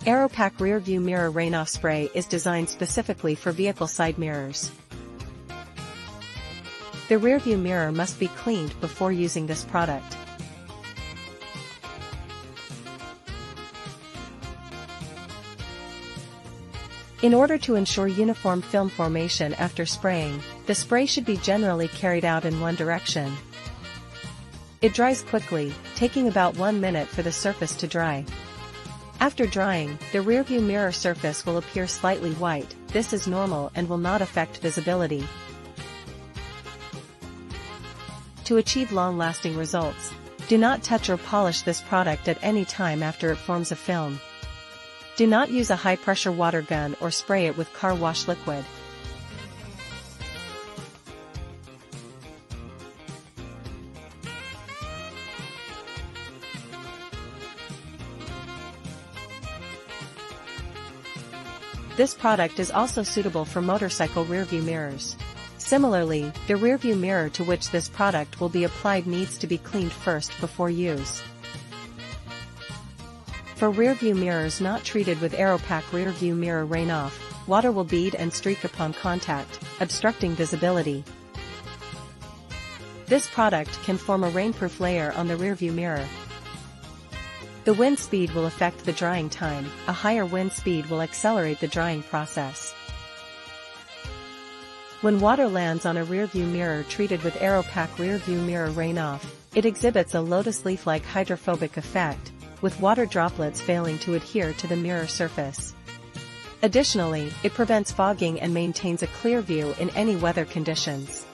AEROPAK Rearview Mirror Rain-Off Spray is designed specifically for vehicle side mirrors. The rearview mirror must be cleaned before using this product. In order to ensure uniform film formation after spraying, the spray should be generally carried out in one direction. It dries quickly, taking about 1 minute for the surface to dry. After drying, the rearview mirror surface will appear slightly white. This is normal and will not affect visibility. To achieve long-lasting results, do not touch or polish this product at any time after it forms a film. Do not use a high-pressure water gun or spray it with car wash liquid. This product is also suitable for motorcycle rearview mirrors. Similarly, the rearview mirror to which this product will be applied needs to be cleaned first before use. For rearview mirrors not treated with AEROPAK Rearview Mirror Rain-Off, water will bead and streak upon contact, obstructing visibility. This product can form a rainproof layer on the rearview mirror. The wind speed will affect the drying time. A higher wind speed will accelerate the drying process. When water lands on a rearview mirror treated with AEROPAK Rearview Mirror Rain-Off, it exhibits a lotus leaf-like hydrophobic effect, with water droplets failing to adhere to the mirror surface. Additionally, it prevents fogging and maintains a clear view in any weather conditions.